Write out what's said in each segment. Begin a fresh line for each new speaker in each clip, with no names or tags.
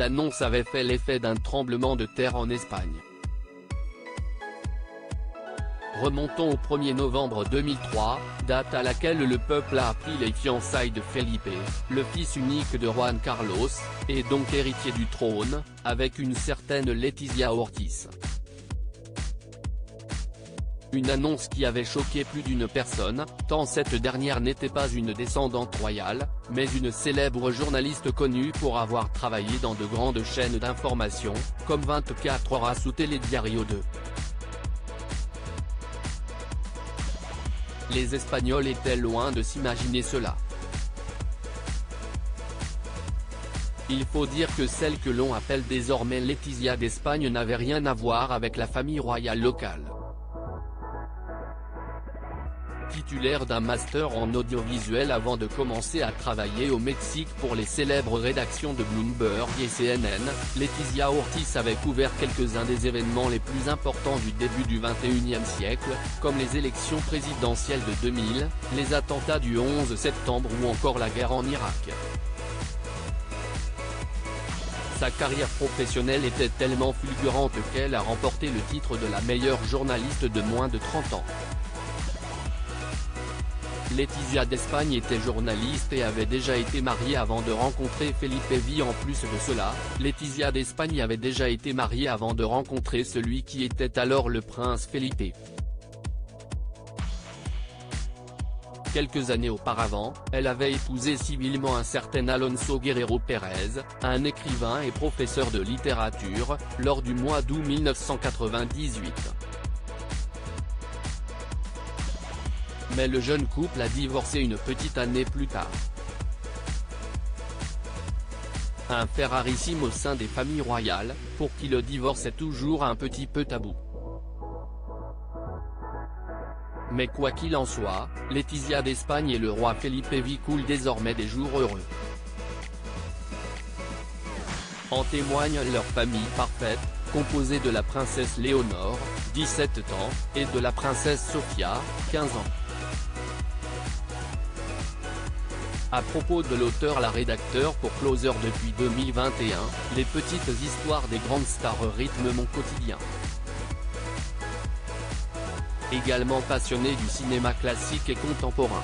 l'annonce avait fait l'effet d'un tremblement de terre en Espagne. Remontons au 1er novembre 2003, date à laquelle le peuple a appris les fiançailles de Felipe, le fils unique de Juan Carlos, et donc héritier du trône, avec une certaine Leticia Ortiz. Une annonce qui avait choqué plus d'une personne, tant cette dernière n'était pas une descendante royale, mais une célèbre journaliste connue pour avoir travaillé dans de grandes chaînes d'information, comme 24 Horas ou Telediario 2. Les Espagnols étaient loin de s'imaginer cela. Il faut dire que celle que l'on appelle désormais Leticia d'Espagne n'avait rien à voir avec la famille royale locale. Titulaire d'un master en audiovisuel avant de commencer à travailler au Mexique pour les célèbres rédactions de Bloomberg et CNN, Leticia Ortiz avait couvert quelques-uns des événements les plus importants du début du XXIe siècle, comme les élections présidentielles de 2000, les attentats du 11 septembre ou encore la guerre en Irak. Sa carrière professionnelle était tellement fulgurante qu'elle a remporté le titre de la meilleure journaliste de moins de 30 ans. Leticia d'Espagne était journaliste et avait déjà été mariée avant de rencontrer Felipe V. En plus de cela, Leticia d'Espagne avait déjà été mariée avant de rencontrer celui qui était alors le prince Felipe. Quelques années auparavant, elle avait épousé civilement un certain Alonso Guerrero Pérez, un écrivain et professeur de littérature, lors du mois d'août 1998. Mais le jeune couple a divorcé une petite année plus tard. Un fait rarissime au sein des familles royales, pour qui le divorce est toujours un petit peu tabou. Mais quoi qu'il en soit, Leticia d'Espagne et le roi Felipe V coulent désormais des jours heureux. En témoigne leur famille parfaite, composée de la princesse Léonore, 17 ans, et de la princesse Sofia, 15 ans. À propos de l'auteur, la rédacteur pour Closer depuis 2021, les petites histoires des grandes stars rythment mon quotidien. Également passionné du cinéma classique et contemporain.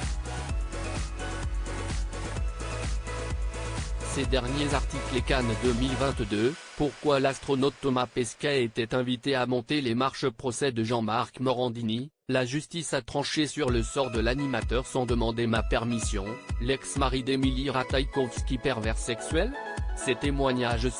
Ces derniers articles et Cannes 2022, pourquoi l'astronaute Thomas Pesquet était invité à monter les marches procès de Jean-Marc Morandini, la justice a tranché sur le sort de l'animateur sans demander ma permission, l'ex-mari d'Emilie Ratajkowski pervers sexuel? Ces témoignages